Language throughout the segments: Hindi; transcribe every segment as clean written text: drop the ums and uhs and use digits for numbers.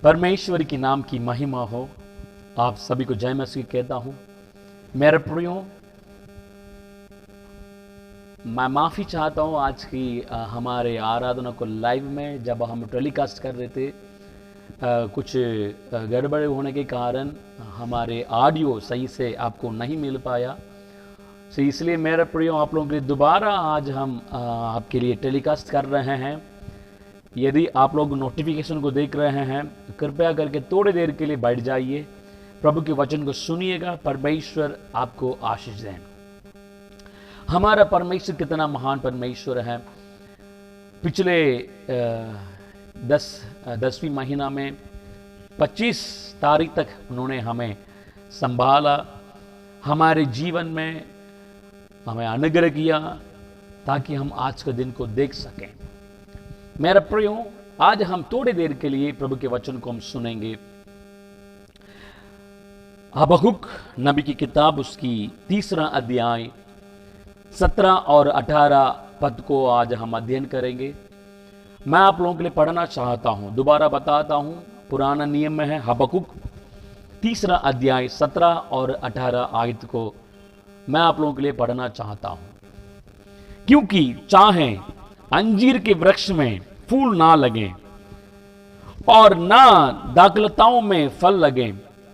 परमेश्वर के नाम की महिमा हो। आप सभी को जय मसीह कहता हूं। मेरे प्रियो, मैं माफ़ी चाहता हूं आज की हमारे आराधना को लाइव में जब हम टेलीकास्ट कर रहे थे कुछ गड़बड़ होने के कारण हमारे ऑडियो सही से आपको नहीं मिल पाया। तो इसलिए मेरे प्रियो, आप लोगों के लिए दोबारा आज हम आपके लिए टेलीकास्ट कर रहे हैं। यदि आप लोग नोटिफिकेशन को देख रहे हैं, कृपया करके थोड़ी देर के लिए बैठ जाइए, प्रभु के वचन को सुनिएगा। परमेश्वर आपको आशीष दें। हमारा परमेश्वर कितना महान परमेश्वर है। पिछले 10वीं महीना में 25 तारीख तक उन्होंने हमें संभाला, हमारे जीवन में हमें अनुग्रह किया ताकि हम आज के दिन को देख सकें। मेरा प्रियो, आज हम थोड़ी देर के लिए प्रभु के वचन को हम सुनेंगे। हबक्कुक नबी की किताब, उसकी 3रा अध्याय 17 और 18 पद को आज हम अध्ययन करेंगे। मैं आप लोगों के लिए पढ़ना चाहता हूं, दोबारा बताता हूं, पुराना नियम में है हबक्कुक 3रा अध्याय 17 और 18 आयत को मैं आप लोगों के लिए पढ़ना चाहता हूं। क्योंकि चाहे अंजीर के वृक्ष में फूल ना लगे और ना दाखलताओं में फल लगे,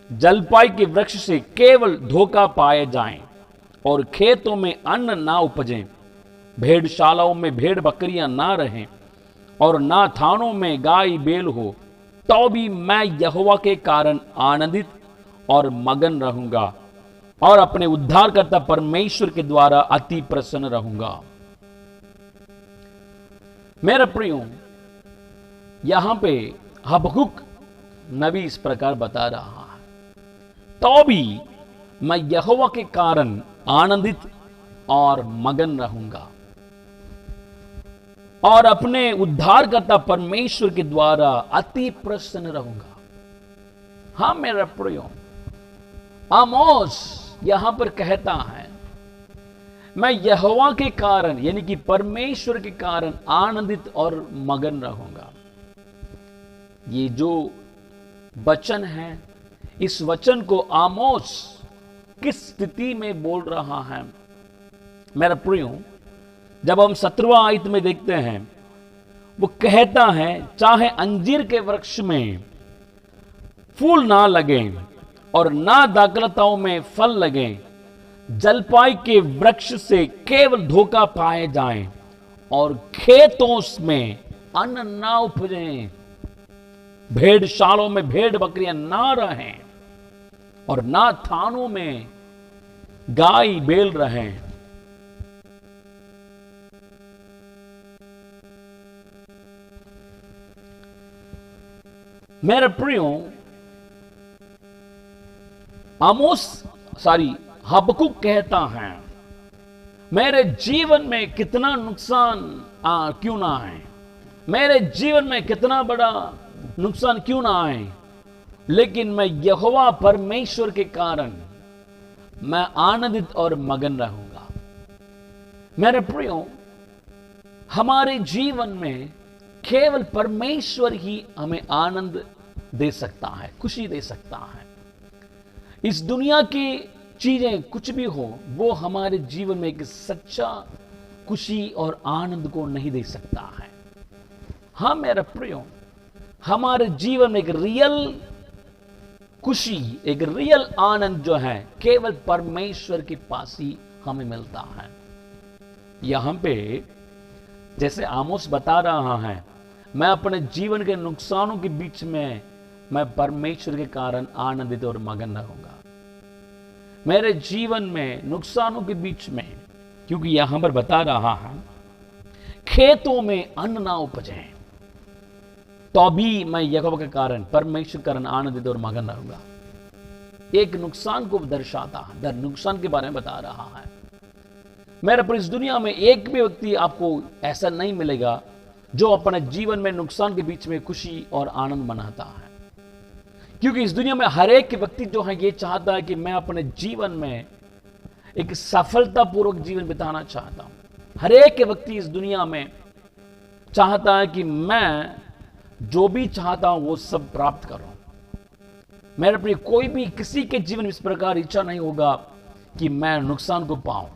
जलपाई के वृक्ष से केवल धोखा पाए जाएं और खेतों में अन्न ना उपजे, भेड़शालाओं में भेड़ बकरियां ना रहें और ना थानों में गाय बैल हो, तो भी मैं यहोवा के कारण आनंदित और मगन रहूंगा और अपने उद्धारकर्ता परमेश्वर के द्वारा अति प्रसन्न रहूंगा। मेरे प्रियो, यहां पे हबक्कुक नबी इस प्रकार बता रहा है, तो भी मैं यहोवा के कारण आनंदित और मगन रहूंगा और अपने उद्धारकर्ता परमेश्वर के द्वारा अति प्रसन्न रहूंगा। हां मेरे प्रियो, आमोस यहां पर कहता है, मैं यहोवा के कारण यानी कि परमेश्वर के कारण आनंदित और मगन रहूंगा। ये जो वचन है, इस वचन को आमोस किस स्थिति में बोल रहा है? मेरा प्रियो, जब हम 17वां आयत में देखते हैं, वो कहता है, चाहे अंजीर के वृक्ष में फूल ना लगे और ना दाखलताओं में फल लगे, जलपाई के वृक्ष से केवल धोखा पाए जाएं और खेतों में अन्न ना उपजे, भेड़शालाओं में भेड़ बकरियां ना रहें और ना थानों में गाय बैल रहें। मेरे प्रियो, हबक्कुक कहता है, मेरे जीवन में कितना नुकसान क्यों ना आए, मेरे जीवन में कितना बड़ा नुकसान क्यों ना आए, लेकिन मैं यहोवा परमेश्वर के कारण मैं आनंदित और मगन रहूंगा। मेरे प्रियो, हमारे जीवन में केवल परमेश्वर ही हमें आनंद दे सकता है, खुशी दे सकता है। इस दुनिया की चीजें कुछ भी हो, वो हमारे जीवन में एक सच्चा खुशी और आनंद को नहीं दे सकता है। हाँ मेरे प्रियो, हमारे जीवन में एक रियल खुशी, एक रियल आनंद जो है, केवल परमेश्वर के पास ही हमें मिलता है। यहां पे जैसे आमोस बता रहा है, मैं अपने जीवन के नुकसानों के बीच में मैं परमेश्वर के कारण आनंदित और मगन रहूंगा। मेरे जीवन में नुकसानों के बीच में, क्योंकि यहां पर बता रहा है, खेतों में अन्न ना उपजे, तो भी मैं यहोवा के कारण परमेश्वर के कारण आनंदित और मगन रहूंगा। एक नुकसान को दर्शाता है, नुकसान के बारे में बता रहा है। मेरे पर इस दुनिया में एक भी व्यक्ति आपको ऐसा नहीं मिलेगा जो अपने जीवन में नुकसान के बीच में खुशी और आनंद मनाता है, क्योंकि इस दुनिया में हर एक व्यक्ति जो है ये चाहता है कि मैं अपने जीवन में एक सफलतापूर्वक जीवन बिताना चाहता हूं। हर एक व्यक्ति इस दुनिया में चाहता है कि मैं जो भी चाहता हूं वो सब प्राप्त करूं। मेरे प्रिय, कोई भी किसी के जीवन में इस प्रकार इच्छा नहीं होगा कि मैं नुकसान को पाऊं,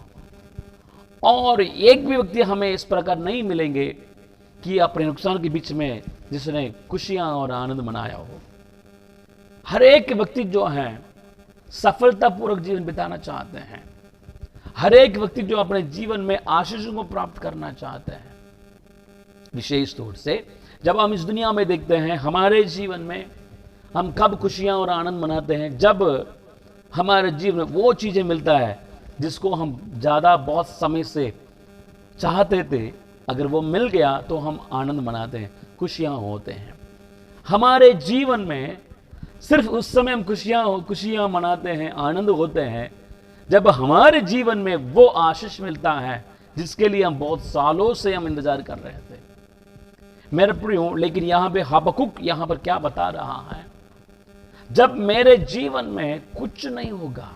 और एक भी व्यक्ति हमें इस प्रकार नहीं मिलेंगे कि अपने नुकसान के बीच में जिसने खुशियां और आनंद मनाया हो। हर एक व्यक्ति जो है सफलतापूर्वक जीवन बिताना चाहते हैं। हर एक व्यक्ति जो अपने जीवन में आशीषों को प्राप्त करना चाहते हैं। विशेष तौर से जब हम इस दुनिया में देखते हैं, हमारे जीवन में हम कब खुशियां और आनंद मनाते हैं? जब हमारे जीवन में वो चीजें मिलता है जिसको हम ज्यादा बहुत समय से चाहते थे, अगर वो मिल गया तो हम आनंद मनाते हैं, खुशियां होते हैं। हमारे जीवन में सिर्फ उस समय हम खुशियां मनाते हैं, आनंद होते हैं, जब हमारे जीवन में वो आशीष मिलता है जिसके लिए हम बहुत सालों से हम इंतजार कर रहे थे। मेरे प्रियो, लेकिन यहां पे हबक्कुक यहां पर क्या बता रहा है? जब मेरे जीवन में कुछ नहीं होगा,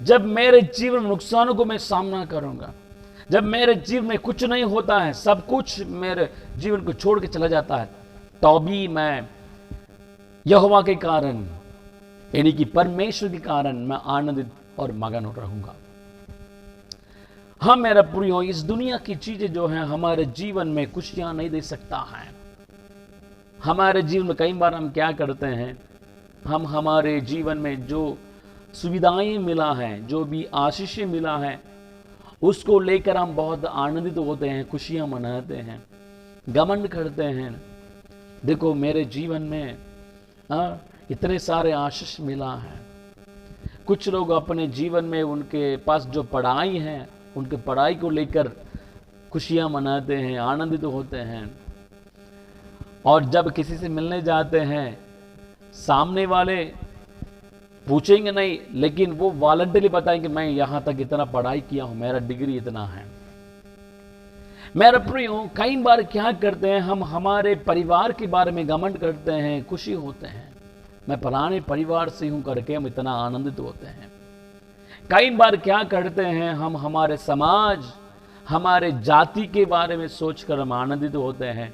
जब मेरे जीवन में नुकसानों को मैं सामना करूंगा, जब मेरे जीवन में कुछ नहीं होता है, सब कुछ मेरे जीवन को छोड़ के चला जाता है, तो भी मैं यहोवा के कारण, यानी कि परमेश्वर के कारण मैं आनंदित और मगन रहूंगा। हाँ मेरा प्रियो, इस दुनिया की चीजें जो हैं हमारे जीवन में खुशियां नहीं दे सकता है। हमारे जीवन में कई बार हम क्या करते हैं, हम हमारे जीवन में जो सुविधाएं मिला है, जो भी आशीषें मिला है, उसको लेकर हम बहुत आनंदित होते हैं, खुशियां मनाते हैं, घमंड करते हैं। देखो मेरे जीवन में इतने सारे आशीष मिला है। कुछ लोग अपने जीवन में उनके पास जो पढ़ाई है, उनके पढ़ाई को लेकर खुशियां मनाते हैं, आनंदित होते हैं, और जब किसी से मिलने जाते हैं, सामने वाले पूछेंगे नहीं, लेकिन वो वॉलंटरी बताएंगे मैं यहां तक इतना पढ़ाई किया हूं, मेरा डिग्री इतना है। मेरे प्रियो, कई बार क्या करते हैं, हम हमारे परिवार के बारे में घमंड करते हैं, खुशी होते हैं, मैं फलाने परिवार से हूं करके हम इतना आनंदित होते हैं। कई बार क्या करते हैं, हम हमारे समाज, हमारे जाति के बारे में सोचकर हम आनंदित होते हैं,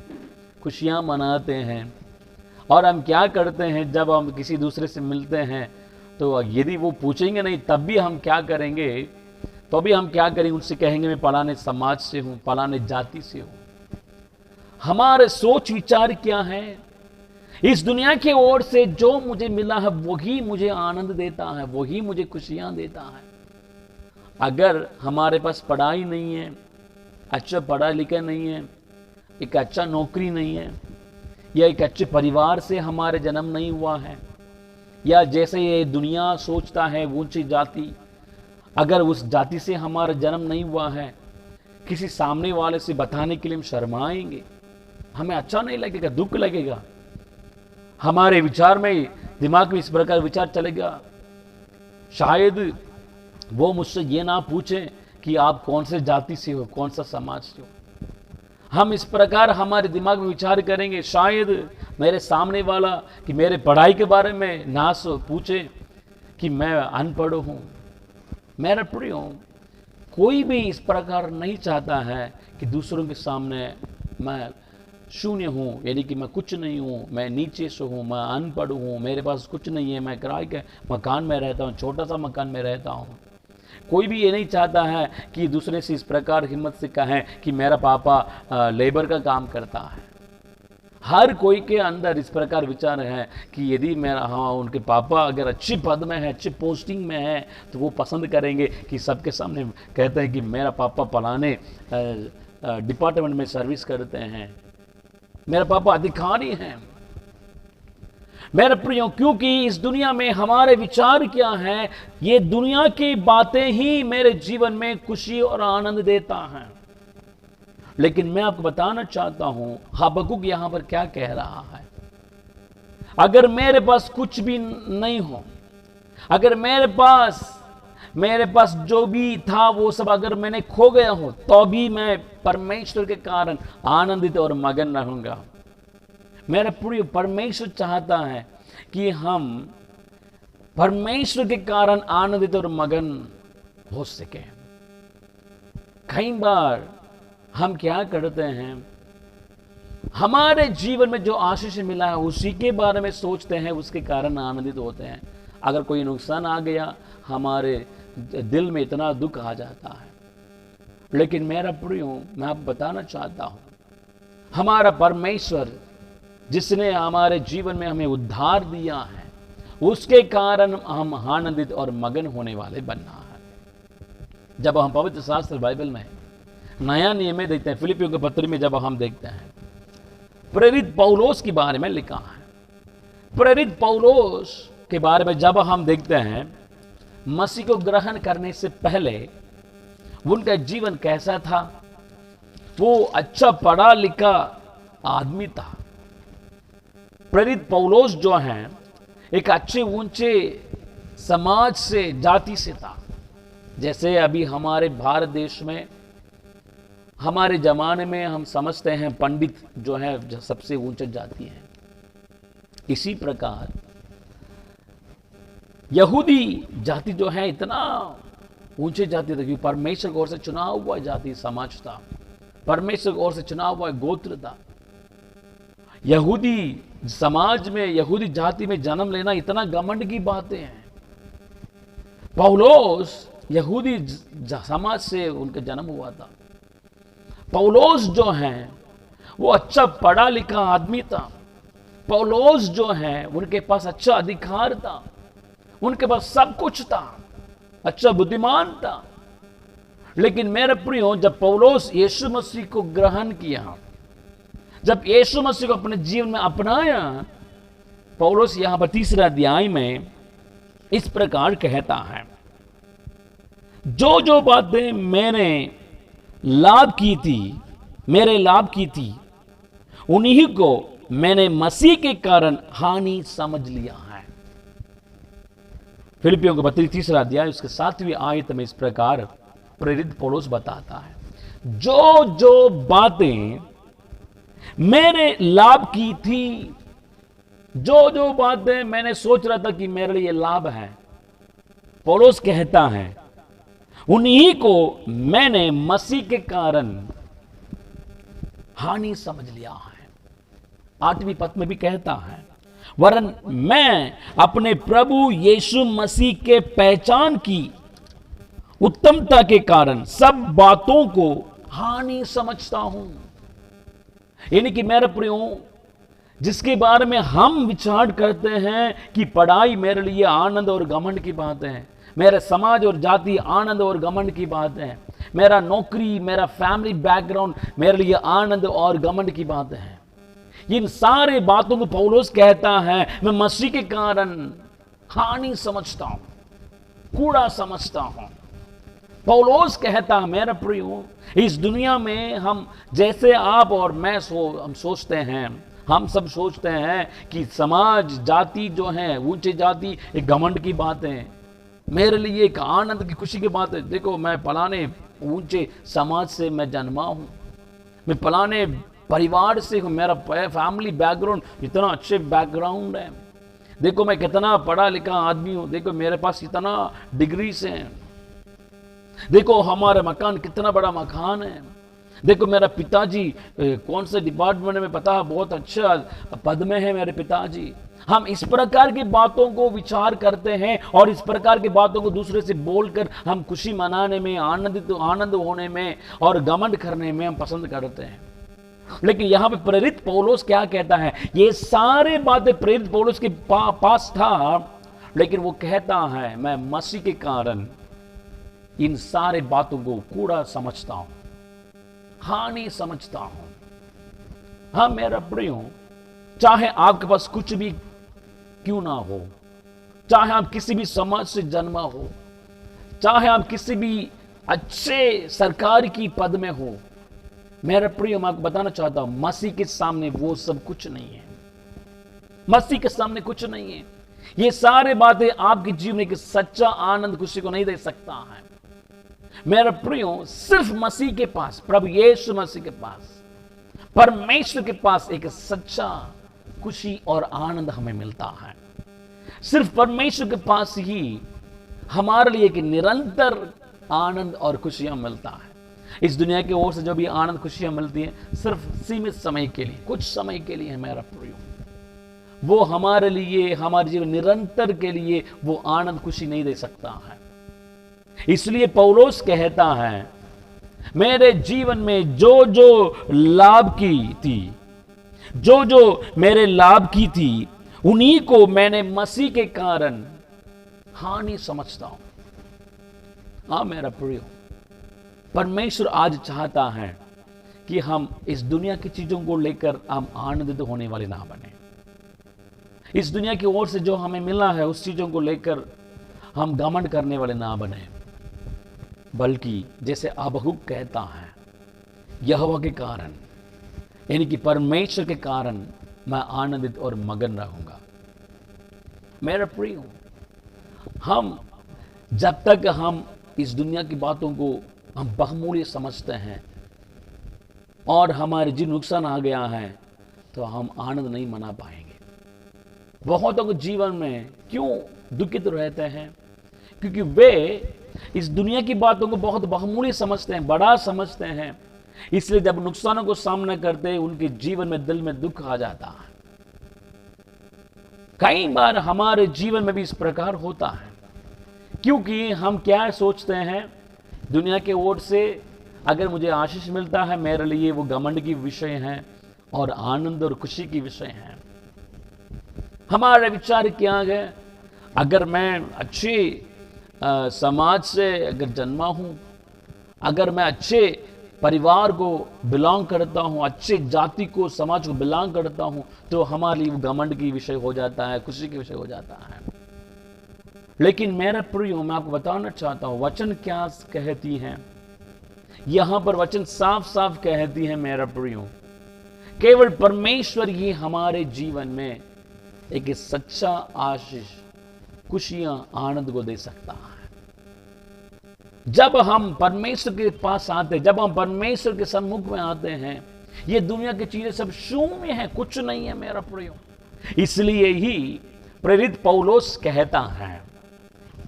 खुशियां मनाते हैं। और हम क्या करते हैं, जब हम किसी दूसरे से मिलते हैं तो यदि वो पूछेंगे नहीं, तब भी हम क्या करेंगे, तो भी हम क्या करेंगे, उनसे कहेंगे मैं फलाने समाज से हूं, फलाने जाति से हूं। हमारे सोच विचार क्या है? इस दुनिया की ओर से जो मुझे मिला है वही मुझे आनंद देता है, वही मुझे खुशियां देता है। अगर हमारे पास पढ़ाई नहीं है, अच्छा पढ़ा लिखा नहीं है, एक अच्छा नौकरी नहीं है, या एक अच्छे परिवार से हमारे जन्म नहीं हुआ है, या जैसे ये दुनिया सोचता है ऊंची जाति, अगर उस जाति से हमारा जन्म नहीं हुआ है, किसी सामने वाले से बताने के लिए हम शर्माएंगे, हमें अच्छा नहीं लगेगा, दुख लगेगा, हमारे विचार में, दिमाग में इस प्रकार विचार चलेगा, शायद वो मुझसे ये ना पूछे कि आप कौन से जाति से हो, कौन सा समाज से हो। हम इस प्रकार हमारे दिमाग में विचार करेंगे, शायद मेरे सामने वाला कि मेरे पढ़ाई के बारे में ना पूछे कि मैं अनपढ़ हूं। मेरा प्रियो, कोई भी इस प्रकार नहीं चाहता है कि दूसरों के सामने मैं शून्य हूं, यानी कि मैं कुछ नहीं हूं, मैं नीचे से हूं, मैं अनपढ़ हूं, मेरे पास कुछ नहीं है, मैं किराए के मकान में रहता हूं, छोटा सा मकान में रहता हूं। कोई भी ये नहीं चाहता है कि दूसरे से इस प्रकार हिम्मत से कहें कि मेरा पापा लेबर का काम करता है। हर कोई के अंदर इस प्रकार विचार है कि यदि मेरा उनके पापा अगर अच्छी पद में है, अच्छी पोस्टिंग में है, तो वो पसंद करेंगे कि सबके सामने कहते हैं कि मेरा पापा फलाने डिपार्टमेंट में सर्विस करते हैं, मेरा पापा अधिकारी हैं। मेरे प्रियो, क्योंकि इस दुनिया में हमारे विचार क्या है, ये दुनिया की बातें ही मेरे जीवन में खुशी और आनंद देता है। लेकिन मैं आपको बताना चाहता हूं, हबक्कुक यहां पर क्या कह रहा है। अगर मेरे पास कुछ भी नहीं हो, अगर मेरे पास जो भी था वो सब अगर मैंने खो गया हो, तो भी मैं परमेश्वर के कारण आनंदित और मगन रहूंगा। मेरे प्रिय, परमेश्वर चाहता है कि हम परमेश्वर के कारण आनंदित और मगन हो सके। कई बार हम क्या करते हैं, हमारे जीवन में जो आशीष मिला है उसी के बारे में सोचते हैं, उसके कारण आनंदित होते हैं। अगर कोई नुकसान आ गया, हमारे दिल में इतना दुख आ जाता है। लेकिन मेरा प्रियो, मैं आपको बताना चाहता हूं, हमारा परमेश्वर जिसने हमारे जीवन में हमें उद्धार दिया है, उसके कारण हम आनंदित और मगन होने वाले बनना है। जब हम पवित्र शास्त्र बाइबल में नया नियम में देखते हैं, फिलिपियों के पत्र में जब हम देखते हैं, प्रेरित पौलोस के बारे में लिखा है। प्रेरित पौलोस के बारे में जब हम देखते हैं, मसीह को ग्रहण करने से पहले उनका जीवन कैसा था। वो अच्छा पढ़ा लिखा आदमी था। प्रेरित पौलोस जो है एक अच्छे ऊंचे समाज से, जाति से था। जैसे अभी हमारे भारत देश में, हमारे जमाने में हम समझते हैं पंडित जो है सबसे ऊंचे जाति है, इसी प्रकार यहूदी जाति जो है इतना ऊंचे जाति था, क्योंकि परमेश्वर की ओर से चुना हुआ जाति समाज था, परमेश्वर की ओर से चुना हुआ गोत्र था। यहूदी समाज में, यहूदी जाति में जन्म लेना इतना घमंड की बातें हैं। पौलोस यहूदी समाज से उनका जन्म हुआ था। पौलोस जो है वो अच्छा पढ़ा लिखा आदमी था। पौलोस जो है उनके पास अच्छा अधिकार था, उनके पास सब कुछ था, अच्छा बुद्धिमान था। लेकिन मेरे प्रियो, जब पौलोस यीशु मसीह को ग्रहण किया, जब यीशु मसीह को अपने जीवन में अपनाया, पौलोस यहां पर 3 अध्याय में इस प्रकार कहता है, जो जो बातें मैंने लाभ की थी, मेरे लाभ की थी, उन्हीं को मैंने मसीह के कारण हानि समझ लिया है। फिलिपियों के पत्री 3 अध्याय उसके 7वीं आयत में इस प्रकार प्रेरित पौलुस बताता है, जो जो बातें मैंने लाभ की थी, जो जो बातें मैंने सोच रहा था कि मेरे लिए लाभ है, पौलुस कहता है उन्हीं को मैंने मसीह के कारण हानि समझ लिया है। 8वीं पद में भी कहता है, वरन मैं अपने प्रभु यीशु मसीह के पहचान की उत्तमता के कारण सब बातों को हानि समझता हूं। यानी कि मेरे प्रियो, जिसके बारे में हम विचार करते हैं कि पढ़ाई मेरे लिए आनंद और घमंड की बात है, मेरे समाज और जाति आनंद और घमंड की बात है, मेरा नौकरी, मेरा फैमिली बैकग्राउंड मेरे लिए आनंद और घमंड की बात है, इन सारे बातों को पौलुस कहता है मैं मसीह के कारण हानि समझता हूं, कूड़ा समझता हूं। पौलुस कहता है मेरा प्रियो, इस दुनिया में हम जैसे आप और मैं हम सोचते हैं, हम सब सोचते हैं कि समाज, जाति जो है, ऊंचे जाति एक घमंड की बात है, मेरे लिए एक आनंद की खुशी की बात है। देखो, मैं फलाने ऊंचे समाज से मैं जन्मा हूं, मैं फलाने परिवार से हूं, मेरा फैमिली बैकग्राउंड इतना अच्छे बैकग्राउंड है, देखो मैं कितना पढ़ा लिखा आदमी हूं, देखो मेरे पास इतना डिग्री से है, देखो हमारा मकान कितना बड़ा मकान है, देखो मेरा पिताजी कौन से डिपार्टमेंट में पता है, बहुत अच्छा पद में है मेरे पिताजी। हम इस प्रकार की बातों को विचार करते हैं और इस प्रकार की बातों को दूसरे से बोलकर हम खुशी मनाने में, आनंद होने में और घमंड करने में हम पसंद करते हैं। लेकिन यहां पे प्रेरित पौलुस क्या कहता है, ये सारे बातें प्रेरित पौलुस के पास था, लेकिन वो कहता है मैं मसीह के कारण इन सारे बातों को कूड़ा समझता हूं, हानि समझता हूं। हाँ मेरा प्रियो, चाहे आपके पास कुछ भी क्यों ना हो, चाहे आप किसी भी समाज से जन्मा हो, चाहे आप किसी भी अच्छे सरकारी की पद में हो, मेरा प्रियो मैं आपको बताना चाहता हूं, मसीह के सामने वो सब कुछ नहीं है। मसीह के सामने कुछ नहीं है। ये सारे बातें आपके जीवन में सच्चा आनंद, खुशी को नहीं दे सकता है। मेरा प्रियो, सिर्फ मसीह के पास, प्रभु यीशु मसीह के पास, परमेश्वर के पास एक सच्चा खुशी और आनंद हमें मिलता है। सिर्फ परमेश्वर के पास ही हमारे लिए एक निरंतर आनंद और खुशियां मिलता है। इस दुनिया की ओर से जो भी आनंद खुशियां मिलती हैं सिर्फ सीमित समय के लिए, कुछ समय के लिए है मेरा प्रियो। वो हमारे लिए, हमारे जीवन निरंतर के लिए वो आनंद खुशी नहीं दे सकता है। इसलिए पौलुस कहता है, मेरे जीवन में जो जो लाभ की थी, जो जो मेरे लाभ की थी, उन्हीं को मैंने मसीह के कारण हानि समझता हूं। हाँ मेरा प्रियो, परमेश्वर आज चाहता है कि हम इस दुनिया की चीजों को लेकर हम आनंदित होने वाले ना बने। इस दुनिया की ओर से जो हमें मिला है उस चीजों को लेकर हम घमंड करने वाले ना बने, बल्कि जैसे हबक्कुक कहता है, यहोवा के कारण, यानी कि परमेश्वर के कारण मैं आनंदित और मगन रहूंगा। मेरा प्रियो, हम जब तक हम इस दुनिया की बातों को हम बहुमूल्य समझते हैं और हमारे जीवन नुकसान आ गया है, तो हम आनंद नहीं मना पाएंगे। बहुतों को जीवन में क्यों दुखित रहते हैं? क्योंकि वे इस दुनिया की बातों को बहुत बहुमूल्य समझते हैं, बड़ा समझते हैं। इसलिए जब नुकसानों को सामना करते हैं, उनके जीवन में दिल में दुख आ जाता है। कई बार हमारे जीवन में भी इस प्रकार होता है, क्योंकि हम क्या सोचते हैं, दुनिया के ओर से अगर मुझे आशीष मिलता है, मेरे लिए वो घमंड की विषय है और आनंद और खुशी की विषय है। हमारा विचार क्या है, अगर मैं अच्छे समाज से अगर जन्मा हूं, अगर मैं अच्छे परिवार को बिलोंग करता हूं, अच्छे जाति को, समाज को बिलोंग करता हूं, तो हमारे लिए घमंड की विषय हो जाता है, खुशी की विषय हो जाता है। लेकिन मेरे प्रियो, मैं आपको बताना चाहता हूं वचन क्या कहती है। यहां पर वचन साफ साफ कहती है मेरा प्रियो, केवल परमेश्वर ही हमारे जीवन में एक सच्चा आशीष, खुशियां, आनंद को दे सकता है। जब हम परमेश्वर के पास आते हैं, जब हम परमेश्वर के सम्मुख में आते हैं, ये दुनिया की चीजें सब शून्य है, कुछ नहीं है मेरा प्रियो। इसलिए ही प्रेरित पौलुस कहता है,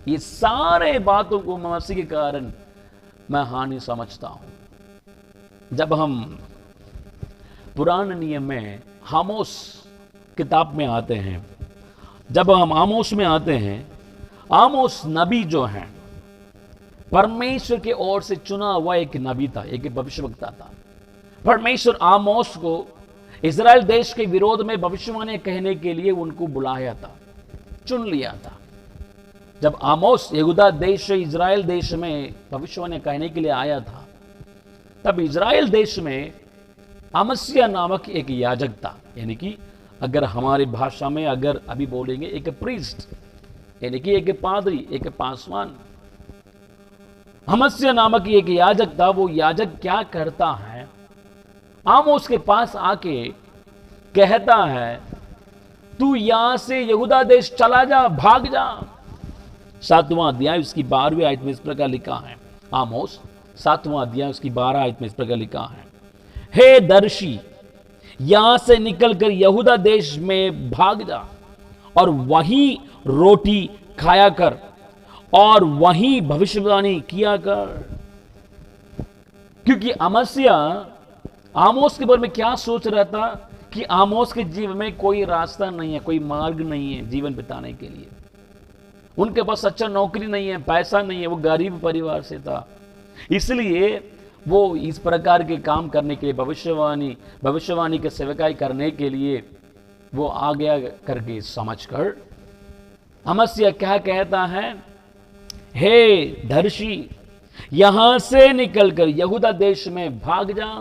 ये सारे बातों को मसीह के कारण मैं हानि समझता हूं। जब हम पुराने नियम में आमोस किताब में आते हैं, जब हम आमोस में आते हैं, आमोस नबी जो है परमेश्वर की ओर से चुना हुआ एक नबी था, एक भविष्यवक्ता था। परमेश्वर आमोस को इजराइल देश के विरोध में भविष्यवाणी कहने के लिए उनको बुलाया था, चुन लिया था। जब आमोस यहूदा देश से इजराइल देश में भविष्यवाणी कहने के लिए आया था, तब इजराइल देश में अमस्या नामक एक याजक था, यानी कि अगर हमारी भाषा में अगर अभी बोलेंगे एक प्रीस्ट, यानी कि एक पादरी, एक पासवान। अमस्या नामक एक याजक था। वो याजक क्या करता है, आमोस के पास आके कहता है, तू यहां से यहूदा देश चला जा, भाग जा। 7वां अध्याय उसकी 12वीं आयत में इस प्रकार लिखा है। आमोस 7वां अध्याय उसकी 12 आयत में इस प्रकार लिखा है, हे दर्शी, यहां से निकलकर यहूदा देश में भाग जा और वहीं रोटी खाया कर और वहीं भविष्यवाणी किया कर। क्योंकि अमस्या आमोस के बारे में क्या सोच रहा था कि आमोस के जीवन में कोई रास्ता नहीं है, कोई मार्ग नहीं है जीवन बिताने के लिए। उनके पास अच्छा नौकरी नहीं है, पैसा नहीं है, वो गरीब परिवार से था। इसलिए वो इस प्रकार के काम करने के लिए, भविष्यवाणी के सेवकाई करने के लिए वो आ गया करके समझकर अमस्या क्या कहता है, हे दर्शी, यहां से निकलकर यहूदा देश में भाग जा।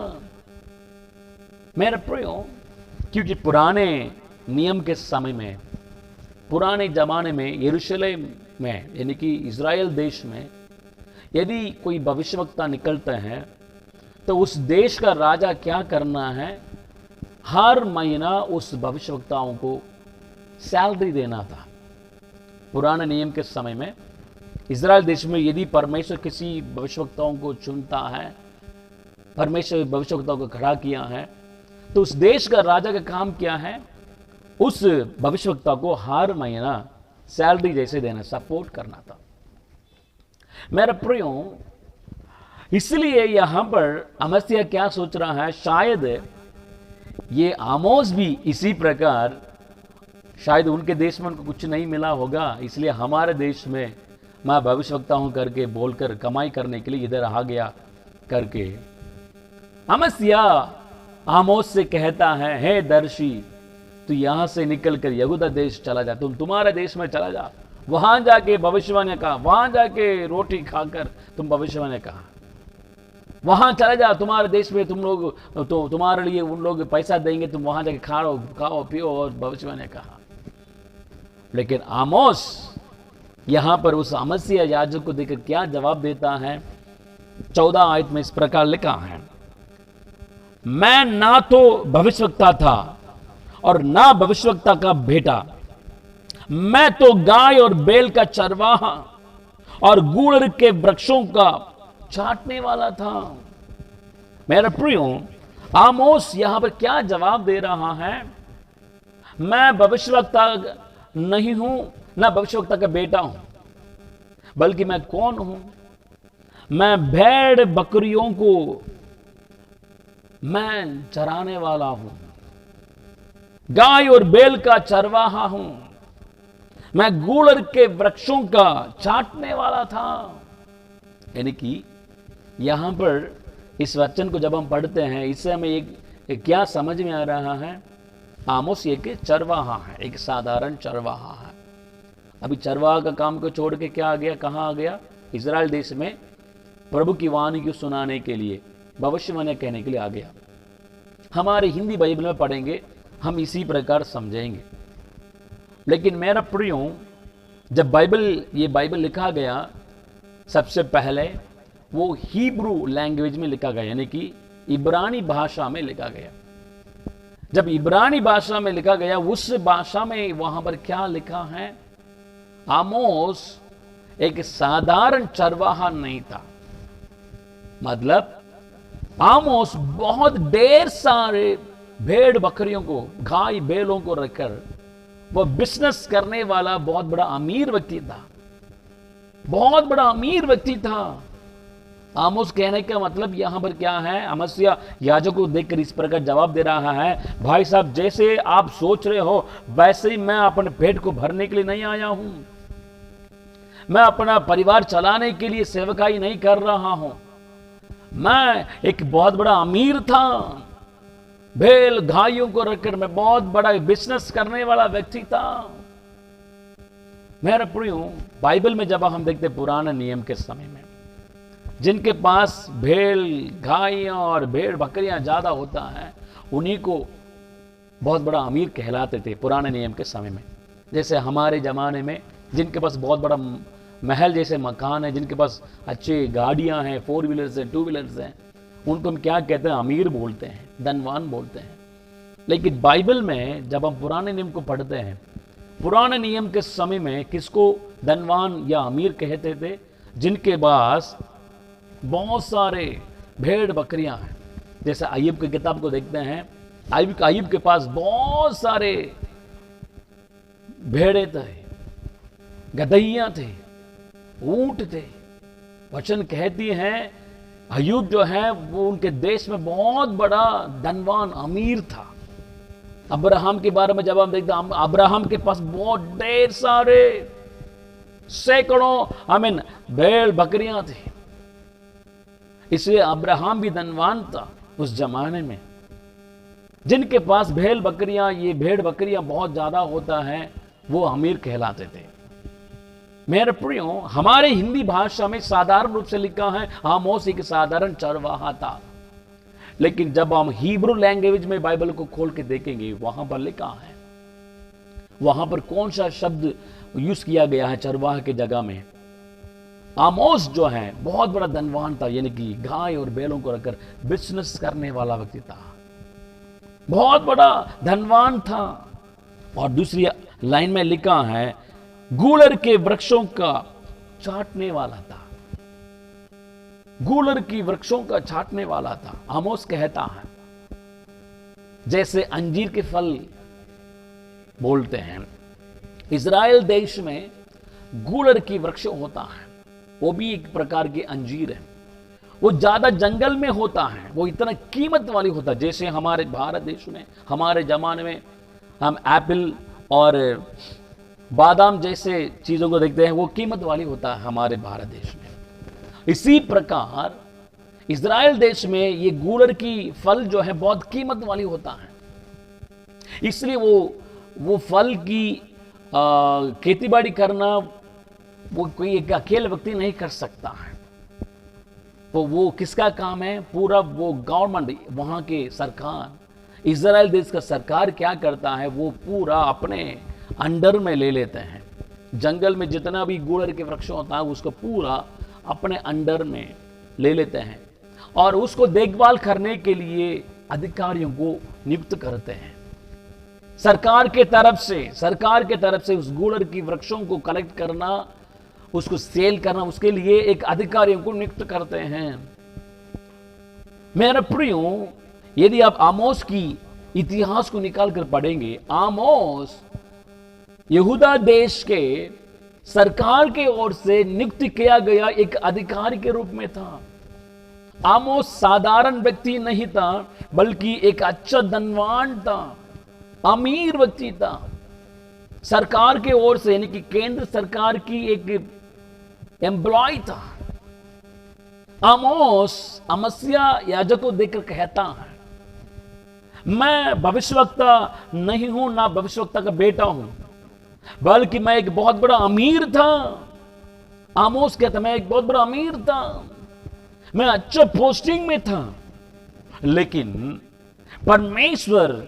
मेरे प्रियो, क्योंकि पुराने नियम के समय में, पुराने जमाने में यरूशलेम में, यानी कि इजराइल देश में, यदि कोई भविष्यवक्ता निकलते हैं तो उस देश का राजा क्या करना है, हर महीना उस भविष्यवक्ताओं को सैलरी देना था। पुराने नियम के समय में इजराइल देश में यदि परमेश्वर किसी भविष्यवक्ताओं को चुनता है, परमेश्वर भविष्यवक्ताओं को खड़ा किया है, तो उस देश का राजा का काम क्या है, उस भविष्यवक्ता को हर महीना सैलरी जैसे देना, सपोर्ट करना था। मेरे प्रियो, इसलिए यहां पर अमस्या क्या सोच रहा है, शायद ये आमोस भी इसी प्रकार, शायद उनके देश में उनको कुछ नहीं मिला होगा, इसलिए हमारे देश में मैं भविष्यवक्ता हूं करके बोलकर कमाई करने के लिए इधर आ गया करके अमस्या आमोस से कहता है, हे दर्शी, तू यहां से निकलकर यहूदा देश चला जा, तुम्हारे देश में चला जा, वहां जाके भविष्यवाणी कहा, वहां जाके रोटी खाकर तुम भविष्यवाणी कहा, वहां चले जा, तुम्हारे देश में तुम लोग तो तुम्हारे लिए उन लोग पैसा देंगे, तुम वहां जाके खाओ पियो और भविष्यवाणी कहा। लेकिन आमोस यहां पर उस अमस्या याजक को देखकर क्या जवाब देता है, 14 आयत में इस प्रकार लिखा है, मैं ना तो भविष्यवक्ता था और ना भविष्यवक्ता का बेटा, मैं तो गाय और बैल का चरवाहा और गूढ़ के वृक्षों का छाटने वाला था। मेरे प्रियो, आमोस यहां पर क्या जवाब दे रहा है, मैं भविष्यवक्ता नहीं हूं, ना भविष्यवक्ता का बेटा हूं, बल्कि मैं कौन हूं, मैं भेड़ बकरियों को मैं चराने वाला हूं, गाय और बैल का चरवाहा हूं, मैं गूढ़ के वृक्षों का छाटने वाला था। यानी कि यहां पर इस वचन को जब हम पढ़ते हैं, इससे हमें एक क्या समझ में आ रहा है, आमोस एक चरवाहा है, एक साधारण चरवाहा है। अभी चरवाहा का काम को छोड़ के क्या आ गया, कहां आ गया, इजराइल देश में प्रभु की वाणी को सुनाने के लिए, भविष्यवाणी कहने के लिए आ गया। हमारे हिंदी बाइबल में पढ़ेंगे, हम इसी प्रकार समझेंगे। लेकिन मेरा प्रियो, जब ये बाइबल लिखा गया, सबसे पहले वो हिब्रू लैंग्वेज में लिखा गया, यानी कि इब्रानी भाषा में लिखा गया। जब इब्रानी भाषा में लिखा गया, उस भाषा में वहां पर क्या लिखा है, आमोस एक साधारण चरवाहा नहीं था। मतलब आमोस बहुत ढेर सारे भेड़ बकरियों को, गाय बैलों को रखकर वो बिजनेस करने वाला बहुत बड़ा अमीर व्यक्ति था, बहुत बड़ा अमीर व्यक्ति था। आमोस कहने का मतलब यहां पर क्या है, अमस्या याजक को देखकर इस प्रकार जवाब दे रहा है, भाई साहब, जैसे आप सोच रहे हो वैसे ही मैं अपने पेट को भरने के लिए नहीं आया हूं, मैं अपना परिवार चलाने के लिए सेवकाई नहीं कर रहा हूं, मैं एक बहुत बड़ा अमीर था, भेड़ गायों को रखकर मैं बहुत बड़ा बिजनेस करने वाला व्यक्ति था। मेरा प्रियो, बाइबल में जब हम देखते पुराने नियम के समय में, जिनके पास भेड़ गायें और भेड़ बकरियां ज्यादा होता है, उन्हीं को बहुत बड़ा अमीर कहलाते थे पुराने नियम के समय में। जैसे हमारे जमाने में जिनके पास बहुत बड़ा महल जैसे मकान है, जिनके पास अच्छी गाड़ियां हैं, 4 व्हीलर्स हैं, 2 व्हीलर्स हैं, उनको हम क्या कहते हैं, अमीर बोलते हैं, धनवान बोलते हैं। लेकिन बाइबल में जब हम पुराने नियम को पढ़ते हैं, पुराने नियम के समय में किसको धनवान या अमीर कहते थे, जिनके पास बहुत सारे भेड़ बकरियां हैं। जैसे अय्यूब की किताब को देखते हैं, अय्यूब के पास बहुत सारे भेड़े थे, गदहियां थे, ऊंट थे। वचन कहती है अय्यूब जो है वो उनके देश में बहुत बड़ा धनवान अमीर था। अब्राहम के बारे में जब हम देखते हैं, अब्राहम के पास बहुत ढेर सारे सैकड़ों भेड़ बकरियां थी, इसलिए अब्राहम भी धनवान था उस जमाने में। जिनके पास भेड़ बकरियां बहुत ज्यादा होता है, वो अमीर कहलाते थे। मेरे प्रियो, हमारे हिंदी भाषा में साधारण रूप से लिखा है आमोस एक साधारण चरवाहा था, लेकिन जब हम हिब्रू लैंग्वेज में बाइबल को खोल के देखेंगे, वहां पर लिखा है, वहां पर कौन सा शब्द यूज किया गया है चरवाहा की जगह में। आमोस जो है बहुत बड़ा धनवान था, यानी कि गाय और बैलों को रखकर बिजनेस करने वाला व्यक्ति था, बहुत बड़ा धनवान था। और दूसरी लाइन में लिखा है गूलर के वृक्षों का छाटने वाला था, गूलर की वृक्षों का छाटने वाला था। आमोस कहता है जैसे अंजीर के फल बोलते हैं, इजराइल देश में गूलर की वृक्ष होता है, वो भी एक प्रकार के अंजीर है। वो ज्यादा जंगल में होता है, वो इतना कीमत वाली होता है। जैसे हमारे भारत देश में हमारे जमाने में हम एप्पल और बादाम जैसे चीजों को देखते हैं, वो कीमत वाली होता है हमारे भारत देश में। इसी प्रकार इज़राइल देश में ये गूलर की फल जो है बहुत कीमत वाली होता है, इसलिए वो फल की खेतीबाड़ी करना वो कोई एक अकेले व्यक्ति नहीं कर सकता है। तो वो किसका काम है? पूरा वो गवर्नमेंट, वहां के सरकार, इज़राइल देश का सरकार क्या करता है, वो पूरा अपने अंडर में ले लेते हैं। जंगल में जितना भी गूलर के वृक्ष होता है उसको पूरा अपने अंडर में ले लेते हैं और उसको देखभाल करने के लिए अधिकारियों को नियुक्त करते हैं। सरकार के तरफ से उस गूलर की वृक्षों को कलेक्ट करना, उसको सेल करना, उसके लिए एक अधिकारियों को नियुक्त करते हैं। मेरे प्रियो, यदि आप आमोस की इतिहास को निकाल कर पढ़ेंगे, आमोस यहूदा देश के सरकार के ओर से नियुक्त किया गया एक अधिकारी के रूप में था। आमोस साधारण व्यक्ति नहीं था, बल्कि एक अच्छा धनवान था, अमीर व्यक्ति था। सरकार के ओर से, यानी कि केंद्र सरकार की एक एम्प्लॉय था। आमोस अमस्या याजक को देखकर कहता है, मैं भविष्यवक्ता नहीं हूं, ना भविष्यवक्ता का बेटा हूं, बल्कि मैं एक बहुत बड़ा अमीर था। आमोस कहता, मैं एक बहुत बड़ा अमीर था, मैं अच्छा पोस्टिंग में था, लेकिन परमेश्वर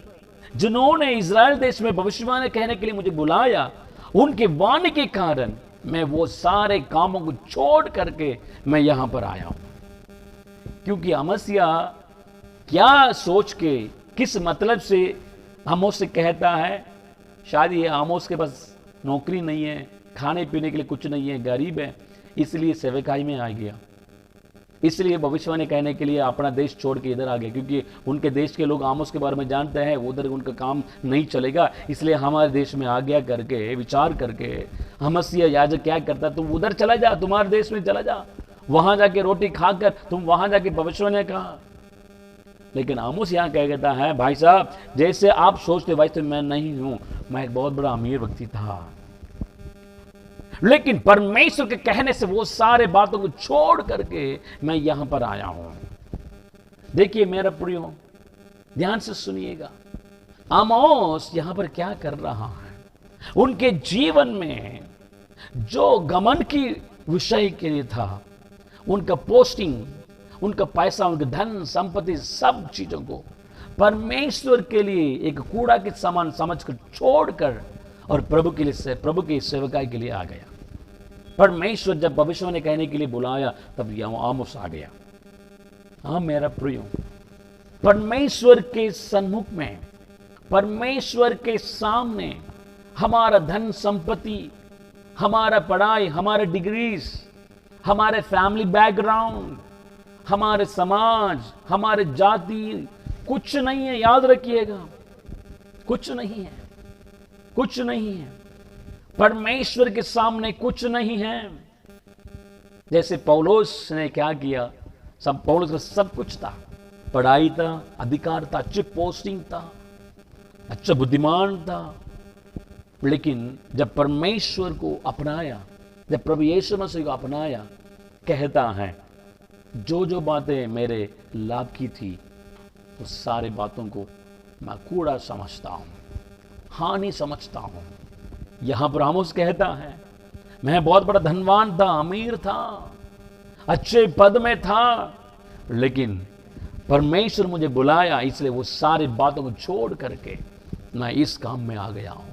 जिन्होंने इज़राइल देश में भविष्यवाणी कहने के लिए मुझे बुलाया, उनके वाणी के कारण मैं वो सारे कामों को छोड़ करके मैं यहां पर आया हूं। क्योंकि अमस्या क्या सोच के, किस मतलब से आमोस से कहता है, शायद ये आमोस के पास नौकरी नहीं है, खाने पीने के लिए कुछ नहीं है, गरीब है, इसलिए सेवकाई में आ गया, इसलिए भविष्यवाणी कहने के लिए अपना देश छोड़ के इधर आ गए। क्योंकि उनके देश के लोग आमोस के बारे में जानते हैं, उधर उनका काम नहीं चलेगा, इसलिए हमारे देश में आ गया करके विचार करके अमस्या याजक क्या करता, तुम उधर चला जा, तुम्हारे देश में चला जा, वहां जाके रोटी खाकर तुम वहां जाके भविष्यवाणी कहा। लेकिन आमोस यहां कह कहता है, भाई साहब जैसे आप सोचते वैसे मैं नहीं हूं, मैं एक बहुत बड़ा अमीर व्यक्ति था, लेकिन परमेश्वर के कहने से वो सारे बातों को छोड़ करके मैं यहां पर आया हूं। देखिए मेरा प्रियो, ध्यान से सुनिएगा, आमोस यहां पर क्या कर रहा है। उनके जीवन में जो घमंड की विषय के लिए था, उनका पोस्टिंग, उनका पैसा, उनका धन संपत्ति, सब चीजों को परमेश्वर के लिए एक कूड़ा के समान समझकर छोड़कर और प्रभु के लिए, प्रभु की सेवकाई के लिए आ गया। परमेश्वर जब भविष्यवाणी कहने के लिए बुलाया, तब यहां आमोस आ गया। हाँ मेरा प्रियो, परमेश्वर के सन्मुख में, परमेश्वर के सामने हमारा धन संपत्ति, हमारा पढ़ाई, हमारे डिग्रीज, हमारे फैमिली बैकग्राउंड, हमारे समाज, हमारे जाति कुछ नहीं है। याद रखिएगा, कुछ नहीं है, कुछ नहीं है। परमेश्वर के सामने कुछ नहीं है। जैसे पौलुस ने क्या किया, सब पौलुस का सब कुछ था, पढ़ाई था, अधिकार था, अच्छी पोस्टिंग था, अच्छा बुद्धिमान था, लेकिन जब परमेश्वर को अपनाया, जब प्रभु यीशु मसीह को अपनाया, कहता है जो जो बातें मेरे लाभ की थी, तो सारे बातों को मैं कूड़ा समझता हूं, हानि समझता हूं। यहां पर आमोस कहता है, मैं बहुत बड़ा धनवान था, अमीर था, अच्छे पद में था, लेकिन परमेश्वर मुझे बुलाया, इसलिए वो सारी बातों को छोड़ करके मैं इस काम में आ गया हूं।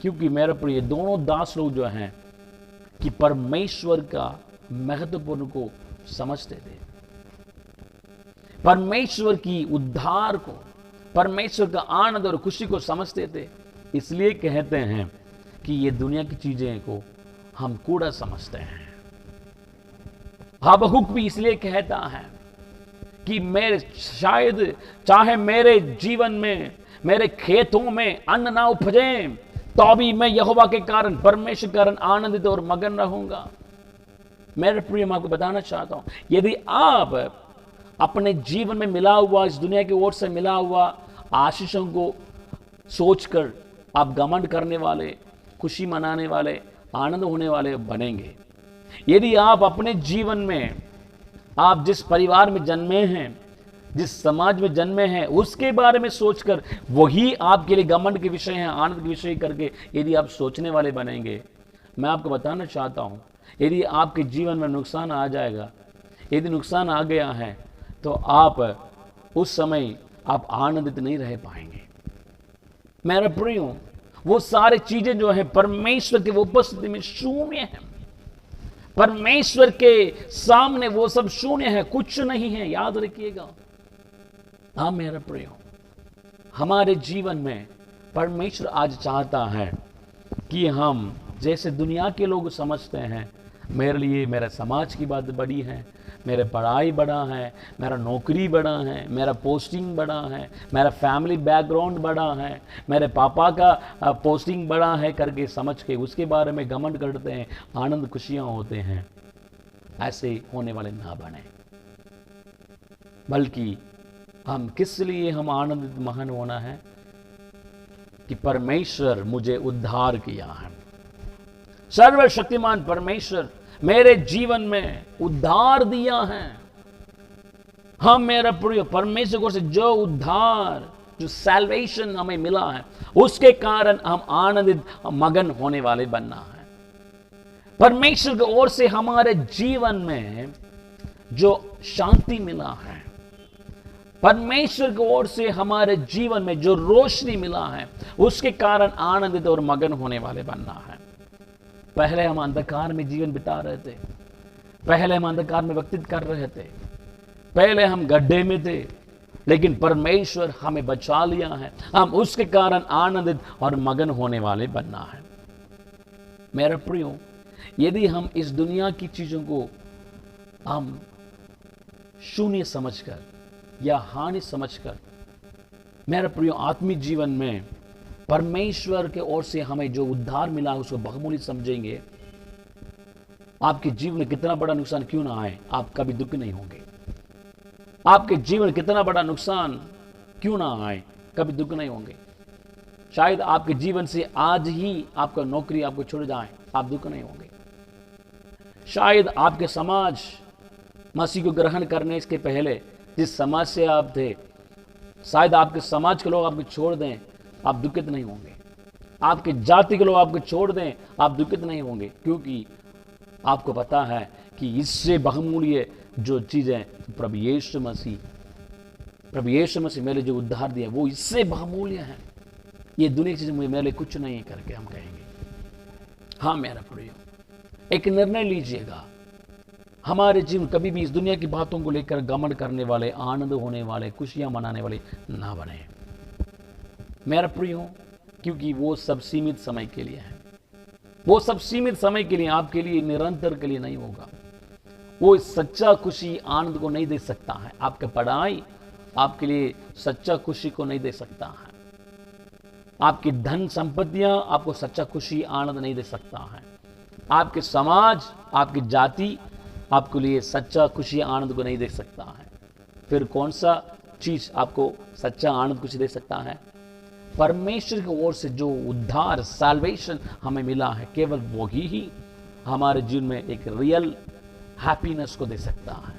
क्योंकि मेरे पर ये दोनों दास लोग जो हैं कि परमेश्वर का महत्वपूर्ण को समझते थे, परमेश्वर की उद्धार को, परमेश्वर का आनंद और खुशी को समझते थे, इसलिए कहते हैं कि ये दुनिया की चीजें को हम कूड़ा समझते हैं। हबक्कुक भी इसलिए कहता है कि मेरे शायद चाहे मेरे जीवन में, मेरे खेतों में अन्न ना उपजे, तो भी मैं यहोवा के कारण, परमेश्वर के कारण आनंदित और मगन रहूंगा। मेरे प्रिय, मैं आपको बताना चाहता हूं, यदि आप अपने जीवन में मिला हुआ, इस दुनिया की ओर से मिला हुआ आशीषों को सोचकर आप घमंड करने वाले, खुशी मनाने वाले, आनंद होने वाले बनेंगे, यदि आप अपने जीवन में, आप जिस परिवार में जन्मे हैं, जिस समाज में जन्मे हैं, उसके बारे में सोचकर वही आपके लिए घमंड के विषय हैं, आनंद के विषय करके यदि आप सोचने वाले बनेंगे, मैं आपको बताना चाहता हूं, यदि आपके जीवन में नुकसान आ जाएगा, यदि नुकसान आ गया है, तो आप उस समय आप आनंदित नहीं रह पाएंगे। मेरा प्रियो, वो सारी चीजें जो है परमेश्वर की उपस्थिति में शून्य है। परमेश्वर के सामने वो सब शून्य है, कुछ नहीं है, याद रखिएगा। हाँ मेरा प्रियो, हमारे जीवन में परमेश्वर आज चाहता है कि हम, जैसे दुनिया के लोग समझते हैं, मेरे लिए मेरे समाज की बात बड़ी है, मेरे पढ़ाई बड़ा है, मेरा नौकरी बड़ा है, मेरा पोस्टिंग बड़ा है, मेरा फैमिली बैकग्राउंड बड़ा है, मेरे पापा का पोस्टिंग बड़ा है करके समझ के उसके बारे में घमंड करते हैं, आनंद खुशियां होते हैं। ऐसे होने वाले ना बने, बल्कि हम किस लिए हम आनंदित महान होना है कि परमेश्वर मुझे उद्धार किया है। सर्वशक्तिमान परमेश्वर मेरे जीवन में उद्धार दिया है। हम मेरा प्रिय, परमेश्वर को से जो उद्धार, जो सैल्वेशन हमें मिला है, उसके कारण हम आनंदित मगन होने वाले बनना है। परमेश्वर की ओर से हमारे जीवन में जो शांति मिला है, परमेश्वर की ओर से हमारे जीवन में जो रोशनी मिला है, उसके कारण आनंदित और मगन होने वाले बनना है। पहले हम अंधकार में जीवन बिता रहे थे, पहले हम अंधकार में व्यतीत कर रहे थे, पहले हम गड्ढे में थे, लेकिन परमेश्वर हमें बचा लिया है। हम उसके कारण आनंदित और मगन होने वाले बनना है। मेरा प्रियो, यदि हम इस दुनिया की चीजों को हम शून्य समझकर या हानि समझकर, मेरा प्रियो, आत्मिक जीवन में परमेश्वर के ओर से हमें जो उद्धार मिला है उसको बहुमूल्य समझेंगे, आपके जीवन में कितना बड़ा नुकसान क्यों ना आए, आप कभी दुख नहीं होंगे। आपके जीवन में कितना बड़ा नुकसान क्यों ना आए, कभी दुख नहीं होंगे। शायद आपके जीवन से आज ही आपका नौकरी आपको छोड़ जाए, आप दुख नहीं होंगे। शायद आपके समाज मसीह को ग्रहण करने के पहले जिस समाज से आप थे, शायद आपके समाज के लोग आपको छोड़ दें, आप दुखित नहीं होंगे। आपके जाति के लोग आपको छोड़ दें, आप दुखित नहीं होंगे, क्योंकि आपको पता है कि इससे बहुमूल्य जो चीजें प्रभु यीशु मसीह मेरे जो उद्धार दिया वो इससे बहुमूल्य है। ये दुनिया की चीजें मेरे लिए कुछ नहीं करके हम कहेंगे। हाँ मेरा प्रिय, एक निर्णय लीजिएगा, हमारे जीवन कभी भी इस दुनिया की बातों को लेकर घमंड करने वाले, आनंद होने वाले, खुशियां मनाने वाले ना बने मेरा प्रियो, क्योंकि वो सब सीमित समय के लिए है। वो सब सीमित समय के लिए, आपके लिए निरंतर के लिए नहीं होगा। वो सच्चा खुशी आनंद को नहीं दे सकता है। आपका पढ़ाई आपके लिए सच्चा खुशी को नहीं दे सकता है। आपकी धन संपत्तियां आपको सच्चा खुशी आनंद नहीं दे सकता है। आपके समाज, आपकी जाति आपके लिए सच्चा खुशी आनंद को नहीं दे सकता है। फिर कौन सा चीज आपको सच्चा आनंद खुशी दे सकता है? परमेश्वर की ओर से जो उद्धार, सैल्वेशन हमें मिला है, केवल वही ही हमारे जीवन में एक रियल हैप्पीनेस को दे सकता है,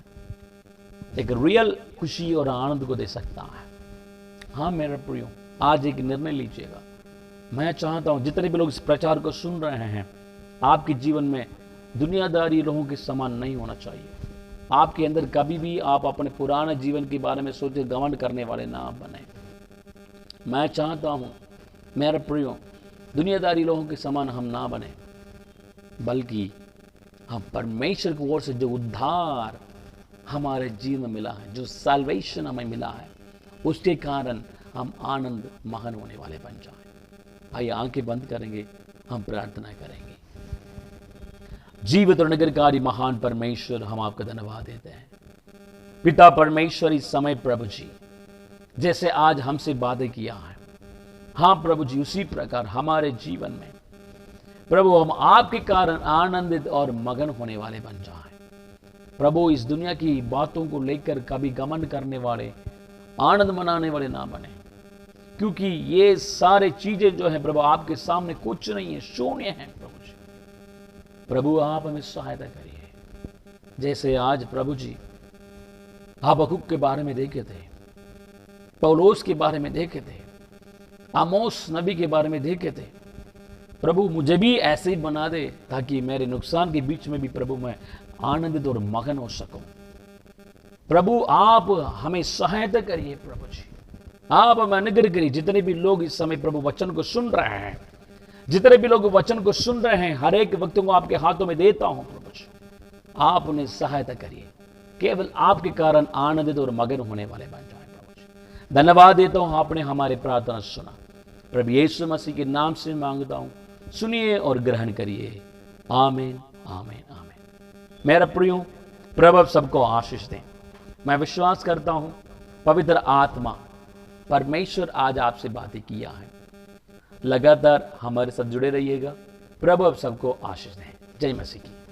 एक रियल खुशी और आनंद को दे सकता है। हाँ मेरे प्रियो, आज एक निर्णय लीजिएगा। मैं चाहता हूं जितने भी लोग इस प्रचार को सुन रहे हैं, आपके जीवन में दुनियादारी लोगों के समान नहीं होना चाहिए। आपके अंदर कभी भी आप अपने पुराने जीवन के बारे में सोचे घमंड करने वाले ना बने। मैं चाहता हूं मेरे प्रियो, दुनियादारी लोगों के समान हम ना बने, बल्कि हम परमेश्वर की ओर से जो उद्धार हमारे जीवन में मिला है, जो सैल्वेशन हमें मिला है, उसके कारण हम आनंद महान होने वाले बन जाएं। आइए आंखें बंद करेंगे, हम प्रार्थना करेंगे। जीवित और निरंकारी महान परमेश्वर, हम आपका धन्यवाद देते हैं। पिता परमेश्वर, इस समय प्रभु जी जैसे आज हमसे वादे किया है, हाँ प्रभु जी, उसी प्रकार हमारे जीवन में प्रभु हम आपके कारण आनंदित और मगन होने वाले बन जाएं। प्रभु इस दुनिया की बातों को लेकर कभी घमंड करने वाले, आनंद मनाने वाले ना बने, क्योंकि ये सारे चीजें जो है प्रभु आपके सामने कुछ नहीं है, शून्य है। प्रभु जी, प्रभु आप हमें सहायता करिए। जैसे आज प्रभु जी हबक्कुक के बारे में देखे थे, पौलुस के बारे में देखे थे, आमोस नबी के बारे में देखे थे, प्रभु मुझे भी ऐसे ही बना दे ताकि मेरे नुकसान के बीच में भी प्रभु मैं आनंदित और मगन हो सकूं। प्रभु आप हमें सहायता करिए। प्रभु जी आप हमें अनुग्रह करिए। जितने भी लोग इस समय प्रभु वचन को सुन रहे हैं, जितने भी लोग वचन को सुन रहे हैं, हर एक व्यक्ति को आपके हाथों में देता हूं। प्रभु जी आप उन्हें सहायता करिए, केवल आपके कारण आनंदित और मगन होने वाले बन जाए। प्रभु जी धन्यवाद देता हूं, आपने हमारी प्रार्थना सुना। प्रभु यीशु मसीह के नाम से मांगता हूं, सुनिए और ग्रहण करिए। आमीन, आमीन, आमीन। मेरा प्रियो, प्रभु सबको आशीष दें। मैं विश्वास करता हूं पवित्र आत्मा परमेश्वर आज आपसे बातें किया है। लगातार हमारे साथ जुड़े रहिएगा। प्रभु सबको आशीष दें। जय मसीह की।